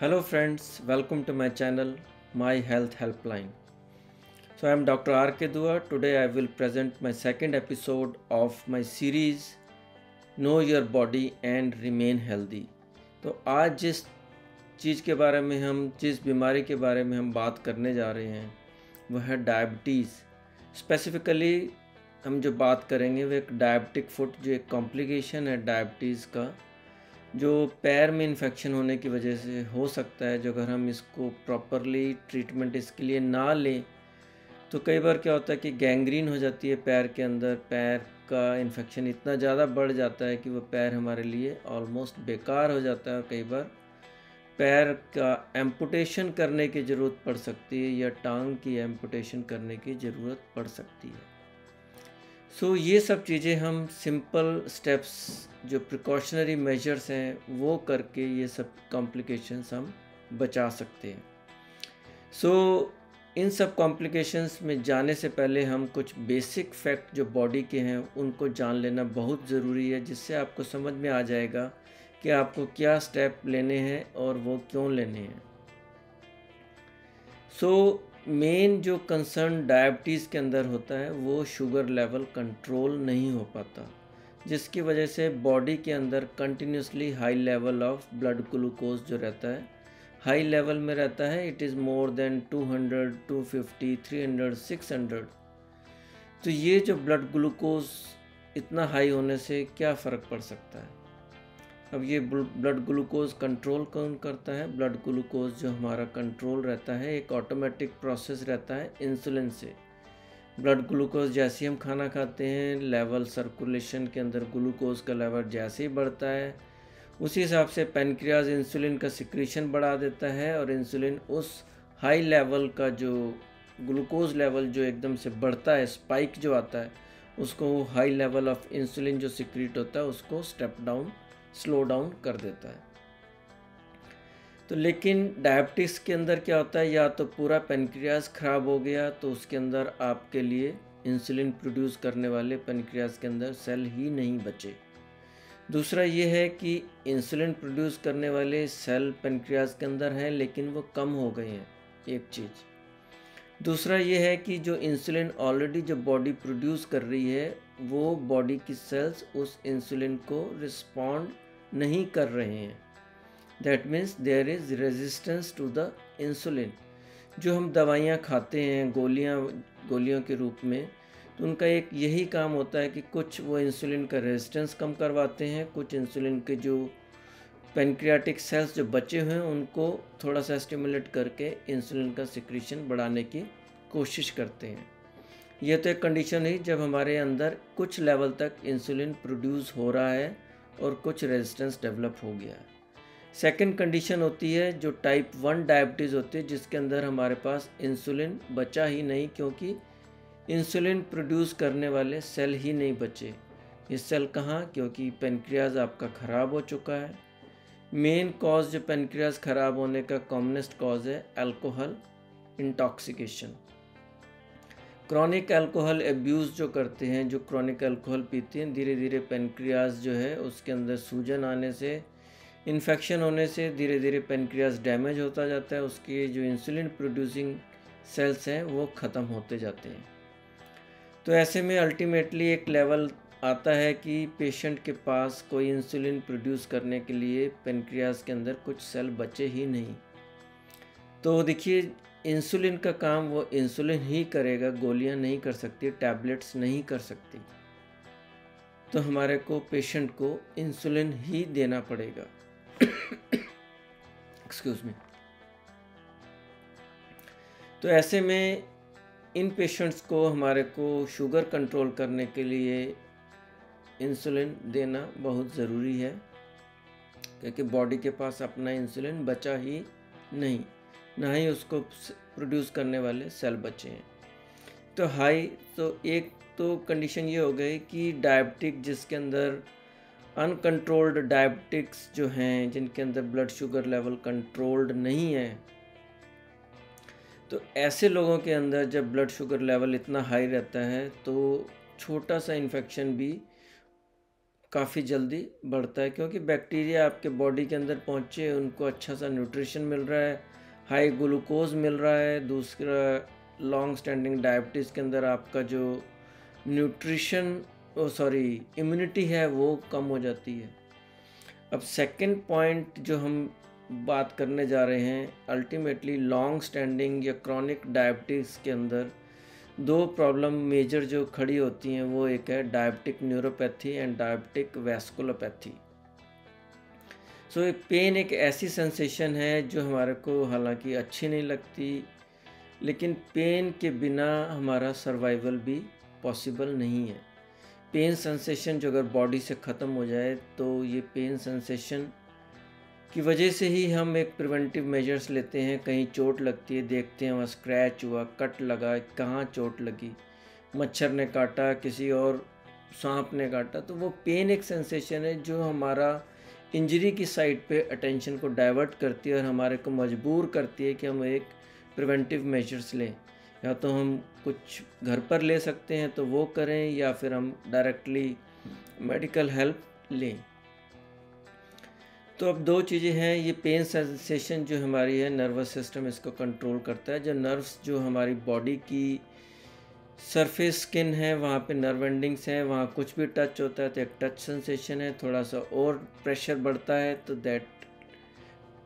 Hello friends, welcome to my channel My Health Helpline. So I am Dr. R.K. Dua. Today I will present my second episode of my series Know Your Body and Remain Healthy. तो आज जिस चीज़ के बारे में जिस बीमारी के बारे में हम बात करने जा रहे हैं वह है डायबिटीज़। स्पेसिफिकली हम जो बात करेंगे वो एक डायबिटिक फुट, जो एक कॉम्प्लिकेशन है डायबिटीज़ का, जो पैर में इन्फेक्शन होने की वजह से हो सकता है। जो अगर हम इसको प्रॉपरली ट्रीटमेंट इसके लिए ना लें तो कई बार क्या होता है कि गैंग्रीन हो जाती है पैर के अंदर। पैर का इन्फेक्शन इतना ज़्यादा बढ़ जाता है कि वो पैर हमारे लिए ऑलमोस्ट बेकार हो जाता है और कई बार पैर का एम्पुटेशन करने की ज़रूरत पड़ सकती है या टांग की एम्पुटेशन करने की ज़रूरत पड़ सकती है। ये सब चीज़ें हम सिंपल स्टेप्स, जो प्रिकॉशनरी मेजर्स हैं, वो करके ये सब कॉम्प्लिकेशंस हम बचा सकते हैं। इन सब कॉम्प्लिकेशंस में जाने से पहले हम कुछ बेसिक फैक्ट जो बॉडी के हैं उनको जान लेना बहुत ज़रूरी है, जिससे आपको समझ में आ जाएगा कि आपको क्या स्टेप लेने हैं और वो क्यों लेने हैं। मेन जो कंसर्न डायबिटीज़ के अंदर होता है वो शुगर लेवल कंट्रोल नहीं हो पाता, जिसकी वजह से बॉडी के अंदर continuously high level of blood glucose जो रहता है, हाई लेवल में रहता है। It is more than 200, 250, 300, 600। तो ये जो ब्लड ग्लूकोज इतना हाई होने से क्या फ़र्क पड़ सकता है? अब ये ब्लड ग्लूकोज कंट्रोल कौन करता है? ब्लड ग्लूकोज जो हमारा कंट्रोल रहता है, एक ऑटोमेटिक प्रोसेस रहता है इंसुलिन से। ब्लड ग्लूकोज जैसे ही हम खाना खाते हैं, लेवल सर्कुलेशन के अंदर ग्लूकोज का लेवल जैसे ही बढ़ता है, उसी हिसाब से पेनक्रियाज इंसुलिन का सिक्रीशन बढ़ा देता है और इंसुलिन उस हाई लेवल का जो ग्लूकोज लेवल जो एकदम से बढ़ता है, स्पाइक जो आता है, उसको हाई लेवल ऑफ इंसुलिन जो सिक्रीट होता है उसको स्लो डाउन कर देता है। तो लेकिन डायबिटीज़ के अंदर क्या होता है, या तो पूरा पेनक्रियाज ख़राब हो गया तो उसके अंदर आपके लिए इंसुलिन प्रोड्यूस करने वाले पेनक्रियाज के अंदर सेल ही नहीं बचे। दूसरा ये है कि इंसुलिन प्रोड्यूस करने वाले सेल पेनक्रियाज के अंदर हैं लेकिन वो कम हो गए हैं, एक चीज़। दूसरा ये है कि जो इंसुलिन ऑलरेडी जो बॉडी प्रोड्यूस कर रही है, वो बॉडी की सेल्स उस इंसुलिन को रिस्पॉन्ड नहीं कर रहे हैं। That means there is resistance to the insulin. जो हम दवाइयाँ खाते हैं गोलियों के रूप में, तो उनका एक यही काम होता है कि कुछ वो इंसुलिन का रेजिस्टेंस कम करवाते हैं, कुछ इंसुलिन के जो पेनक्रियाटिक सेल्स जो बचे हुए हैं उनको थोड़ा सा स्टिमुलेट करके इंसुलिन का सिक्रीशन बढ़ाने की कोशिश करते हैं। यह तो एक कंडीशन है जब हमारे अंदर कुछ लेवल तक इंसुलिन प्रोड्यूस हो रहा है और कुछ रेजिस्टेंस डेवलप हो गया है। सेकंड कंडीशन होती है जो टाइप 1 डायबिटीज़ होती है, जिसके अंदर हमारे पास इंसुलिन बचा ही नहीं, क्योंकि इंसुलिन प्रोड्यूस करने वाले सेल ही नहीं बचे। ये सेल कहाँ? क्योंकि पेनक्रियाज आपका ख़राब हो चुका है। मेन कॉज जो पेनक्रियाज ख़राब होने का कॉमनेस्ट कॉज है alcohol intoxication. Chronic alcohol abuse जो करते हैं, जो क्रॉनिक अल्कोहल पीते हैं, धीरे धीरे पेनक्रियाज जो है उसके अंदर सूजन आने से, इन्फेक्शन होने से धीरे धीरे पेनक्रियाज डैमेज होता जाता है। उसके जो इंसुलिन प्रोड्यूसिंग सेल्स हैं वो ख़त्म होते जाते हैं। तो ऐसे में अल्टीमेटली एक लेवल आता है कि पेशेंट के पास कोई इंसुलिन प्रोड्यूस करने के लिए पेनक्रियाज के अंदर कुछ सेल बचे ही नहीं। तो देखिए, इंसुलिन का काम वो इंसुलिन ही करेगा, गोलियां नहीं कर सकती, टैबलेट्स नहीं कर सकती। तो हमारे को पेशेंट को इंसुलिन ही देना पड़ेगा। Excuse me. तो ऐसे में इन पेशेंट्स को हमारे को शुगर कंट्रोल करने के लिए इंसुलिन देना बहुत ज़रूरी है, क्योंकि बॉडी के पास अपना इंसुलिन बचा ही नहीं, ना ही उसको प्रोड्यूस करने वाले सेल बचे हैं। तो एक तो कंडीशन ये हो गई कि डायबिटिक जिसके अंदर अनकंट्रोल्ड डायबिटिक्स जो हैं, जिनके अंदर ब्लड शुगर लेवल कंट्रोल्ड नहीं है, तो ऐसे लोगों के अंदर जब ब्लड शुगर लेवल इतना हाई रहता है तो छोटा सा इन्फेक्शन भी काफ़ी जल्दी बढ़ता है, क्योंकि बैक्टीरिया आपके बॉडी के अंदर पहुँचे, उनको अच्छा सा न्यूट्रिशन मिल रहा है, हाई ग्लूकोज मिल रहा है। दूसरा, लॉन्ग स्टैंडिंग डायबिटीज़ के अंदर आपका जो न्यूट्रिशन इम्यूनिटी है वो कम हो जाती है। अब सेकंड पॉइंट जो हम बात करने जा रहे हैं, अल्टीमेटली लॉन्ग स्टैंडिंग या क्रॉनिक डायबिटीज़ के अंदर दो प्रॉब्लम मेजर जो खड़ी होती हैं, वो एक है diabetic neuropathy and diabetic vasculopathy. Pain एक ऐसी सेंसेशन है जो हमारे को हालांकि अच्छी नहीं लगती, लेकिन पेन के बिना हमारा सर्वाइवल भी पॉसिबल नहीं है। पेन सेंसेशन जो अगर बॉडी से ख़त्म हो जाए तो ये पेन सेंसेशन की वजह से ही हम एक प्रिवेंटिव मेजर्स लेते हैं। कहीं चोट लगती है, देखते हैं वहाँ स्क्रैच हुआ, कट लगा, कहाँ चोट लगी, मच्छर ने काटा, किसी और सांप ने काटा, तो वो पेन एक सेंसेशन है जो हमारा इंजरी की साइड पे अटेंशन को डाइवर्ट करती है और हमारे को मजबूर करती है कि हम एक प्रिवेंटिव मेजर्स लें। या तो हम कुछ घर पर ले सकते हैं तो वो करें, या फिर हम डायरेक्टली मेडिकल हेल्प लें। तो अब दो चीज़ें हैं, ये पेन सेंसेशन जो हमारी है, नर्वस सिस्टम इसको कंट्रोल करता है। जो नर्व्स जो हमारी बॉडी की सरफेस स्किन है, वहाँ पे नर्व एंडिंग्स हैं, वहाँ कुछ भी टच होता है तो एक टच सेंसेशन है, थोड़ा सा और प्रेशर बढ़ता है तो that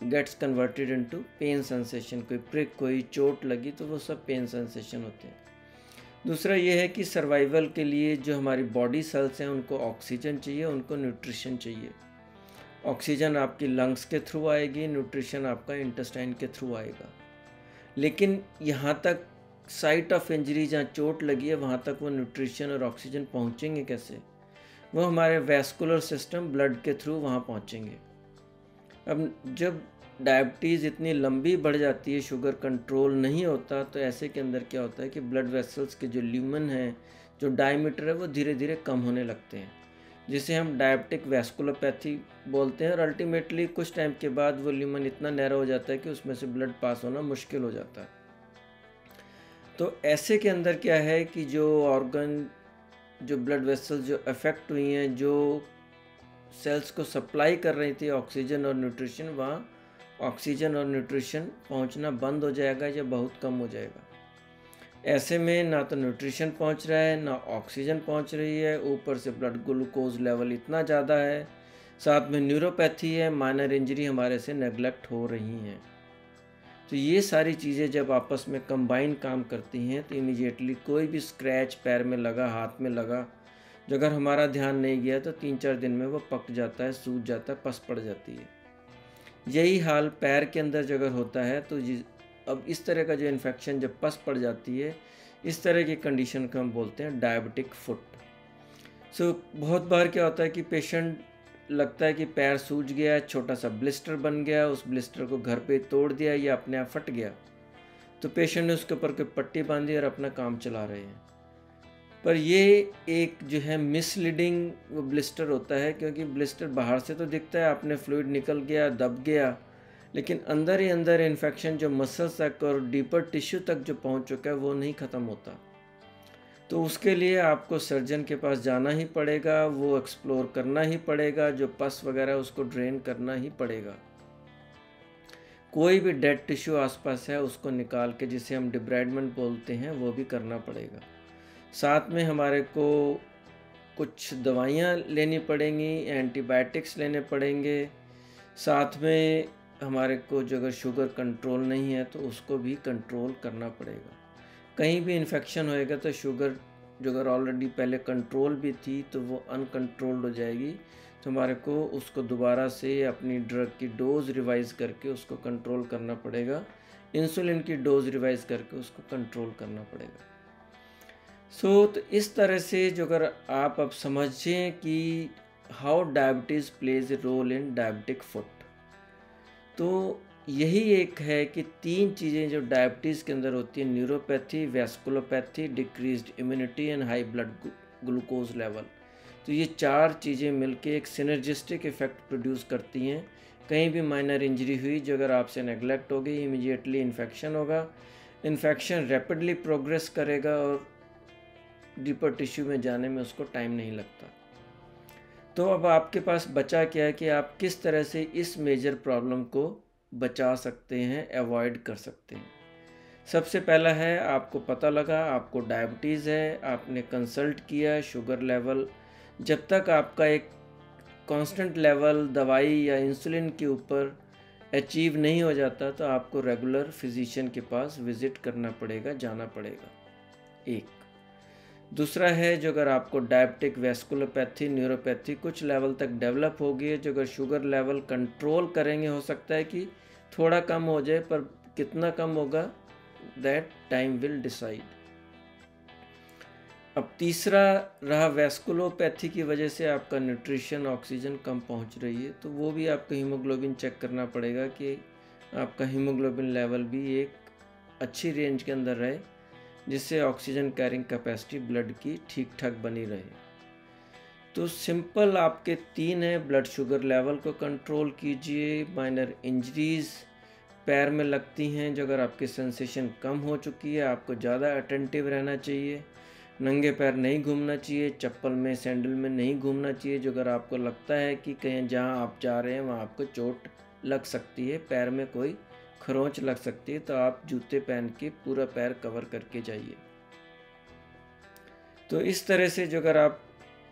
gets converted into pain sensation. कोई प्रिक, कोई चोट लगी तो वो सब पेन सेंसेशन होते हैं। दूसरा ये है कि सर्वाइवल के लिए जो हमारी बॉडी सेल्स हैं उनको ऑक्सीजन चाहिए, उनको न्यूट्रिशन चाहिए। ऑक्सीजन आपकी लंग्स के थ्रू आएगी, न्यूट्रिशन आपका इंटेस्टाइन के थ्रू आएगा। लेकिन यहाँ तक साइट ऑफ इंजरी जहाँ चोट लगी है वहाँ तक वो न्यूट्रिशन और ऑक्सीजन पहुँचेंगे कैसे? वो हमारे वैस्कुलर सिस्टम ब्लड के थ्रू वहाँ पहुँचेंगे। अब जब डायबिटीज़ इतनी लंबी बढ़ जाती है, शुगर कंट्रोल नहीं होता, तो ऐसे के अंदर क्या होता है कि ब्लड वेसल्स के जो ल्यूमन है, जो डायमीटर है, वो धीरे धीरे कम होने लगते हैं, जिसे हम डायबिटिक वैस्कुलोपैथी बोलते हैं। और अल्टीमेटली कुछ टाइम के बाद वो ल्यूमन इतना नैरो हो जाता है कि उसमें से ब्लड पास होना मुश्किल हो जाता है। तो ऐसे के अंदर क्या है कि जो ऑर्गन, जो ब्लड वेसल्स जो अफेक्ट हुई हैं, जो सेल्स को सप्लाई कर रही थी ऑक्सीजन और न्यूट्रिशन, वहाँ ऑक्सीजन और न्यूट्रिशन पहुँचना बंद हो जाएगा या बहुत कम हो जाएगा। ऐसे में ना तो न्यूट्रिशन पहुँच रहा है, ना ऑक्सीजन पहुँच रही है, ऊपर से ब्लड ग्लूकोज लेवल इतना ज़्यादा है, साथ में न्यूरोपैथी है, माइनर इंजरी हमारे से नेगलेक्ट हो रही हैं। तो ये सारी चीज़ें जब आपस में कंबाइन काम करती हैं तो इमीडिएटली कोई भी स्क्रैच पैर में लगा, हाथ में लगा, जो अगर हमारा ध्यान नहीं गया तो 3-4 दिन में वो पक जाता है, सूज जाता है, पस पड़ जाती है। यही हाल पैर के अंदर जो अगर होता है तो अब इस तरह का जो इन्फेक्शन जब पस पड़ जाती है, इस तरह की कंडीशन को हम बोलते हैं डायबिटिक फुट। बहुत बार क्या होता है कि पेशेंट लगता है कि पैर सूज गया, छोटा सा ब्लिस्टर बन गया, उस ब्लिस्टर को घर पे तोड़ दिया या अपने आप फट गया, तो पेशेंट ने उसके ऊपर कोई पट्टी बांधी और अपना काम चला रहे हैं। पर ये एक जो है मिसलीडिंग वो ब्लिस्टर होता है, क्योंकि ब्लिस्टर बाहर से तो दिखता है, आपने फ्लूइड निकल गया, दब गया, लेकिन अंदर ही अंदर इन्फेक्शन जो मसल्स तक और डीपर टिश्यू तक जो पहुंच चुका है वो नहीं ख़त्म होता। तो उसके लिए आपको सर्जन के पास जाना ही पड़ेगा, वो एक्सप्लोर करना ही पड़ेगा, जो पस वगैरह उसको ड्रेन करना ही पड़ेगा। कोई भी डेड टिश्यू आसपास है उसको निकाल के, जिसे हम डिब्राइडमेंट बोलते हैं, वो भी करना पड़ेगा। साथ में हमारे को कुछ दवाइयाँ लेनी पड़ेंगी, एंटीबायोटिक्स लेने पड़ेंगे। साथ में हमारे को जो अगर शुगर कंट्रोल नहीं है तो उसको भी कंट्रोल करना पड़ेगा। कहीं भी इन्फेक्शन होएगा तो शुगर जो अगर ऑलरेडी पहले कंट्रोल भी थी तो वो अनकंट्रोल्ड हो जाएगी, तो हमारे को उसको दोबारा से अपनी ड्रग की डोज रिवाइज़ करके उसको कंट्रोल करना पड़ेगा, इंसुलिन की डोज रिवाइज़ करके उसको कंट्रोल करना पड़ेगा। तो इस तरह से जो अगर आप अब समझें कि how diabetes plays a role in diabetic foot, तो यही एक है कि 3 चीज़ें जो डायबिटीज़ के अंदर होती हैं, neuropathy, vasculopathy, decreased immunity and high blood glucose level, तो ये 4 चीज़ें मिलके एक सिनर्जिस्टिक इफ़ेक्ट प्रोड्यूस करती हैं। कहीं भी माइनर इंजरी हुई जो अगर आपसे नेगलेक्ट हो गई, इमीडिएटली इन्फेक्शन होगा, इन्फेक्शन रैपिडली प्रोग्रेस करेगा और डीपर टिश्यू में जाने में उसको टाइम नहीं लगता। तो अब आपके पास बचा क्या है कि आप किस तरह से इस मेजर प्रॉब्लम को बचा सकते हैं, अवॉइड कर सकते हैं। सबसे पहला है, आपको पता लगा आपको डायबिटीज़ है, आपने कंसल्ट किया, शुगर लेवल जब तक आपका एक कांस्टेंट लेवल दवाई या इंसुलिन के ऊपर अचीव नहीं हो जाता, तो आपको रेगुलर फिजिशियन के पास विज़िट करना पड़ेगा, जाना पड़ेगा। एक दूसरा है, जो अगर आपको डायबिटिक वैस्कुलोपैथी, न्यूरोपैथी कुछ लेवल तक डेवलप हो गई है, जो अगर शुगर लेवल कंट्रोल करेंगे, हो सकता है कि थोड़ा कम हो जाए, पर कितना कम होगा दैट टाइम विल डिसाइड। अब तीसरा रहा, वैस्कुलोपैथी की वजह से आपका न्यूट्रिशन, ऑक्सीजन कम पहुंच रही है, तो वो भी आपको हीमोग्लोबिन चेक करना पड़ेगा कि आपका हीमोग्लोबिन लेवल भी एक अच्छी रेंज के अंदर रहे, जिससे ऑक्सीजन कैरिंग कैपेसिटी ब्लड की ठीक ठाक बनी रहे। तो सिंपल आपके 3 है, ब्लड शुगर लेवल को कंट्रोल कीजिए, माइनर इंजरीज पैर में लगती हैं, जो अगर आपकी सेंसेशन कम हो चुकी है, आपको ज़्यादा अटेंटिव रहना चाहिए, नंगे पैर नहीं घूमना चाहिए, चप्पल में, सैंडल में नहीं घूमना चाहिए, जो अगर आपको लगता है कि कहीं जहाँ आप जा रहे हैं वहाँ आपको चोट लग सकती है, पैर में कोई खरोंच लग सकती है, तो आप जूते पहन के पूरा पैर कवर करके जाइए। तो इस तरह से जो अगर आप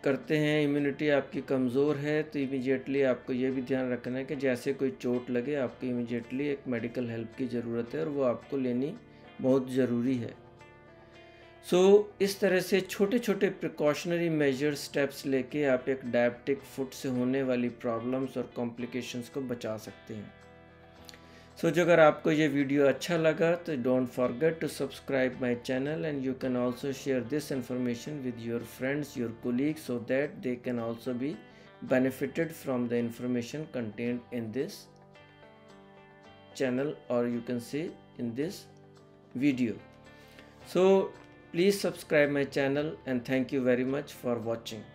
करते हैं, इम्यूनिटी आपकी कमज़ोर है, तो इमीडिएटली आपको ये भी ध्यान रखना है कि जैसे कोई चोट लगे आपको इमीडिएटली एक मेडिकल हेल्प की ज़रूरत है, और वो आपको लेनी बहुत ज़रूरी है। इस तरह से छोटे छोटे प्रिकॉशनरी मेजर स्टेप्स लेके आप एक डायबिटिक फुट से होने वाली प्रॉब्लम्स और कॉम्प्लिकेशंस को बचा सकते हैं। जो अगर आपको ये वीडियो अच्छा लगा तो don't forget to subscribe my channel, and you can also share this information with your friends, your colleagues, so that they can also be benefited from the information contained in this channel, or you can say in this video. So please subscribe my channel, and thank you very much for watching,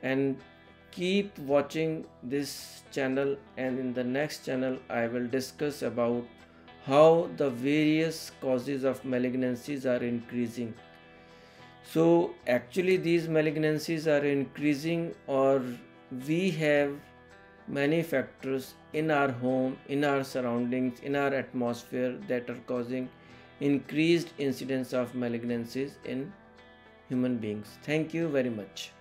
and keep watching this channel, and in the next channel I will discuss about how the various causes of malignancies are increasing. So actually these malignancies are increasing, or we have many factors in our home, in our surroundings, in our atmosphere that are causing increased incidence of malignancies in human beings. Thank you very much.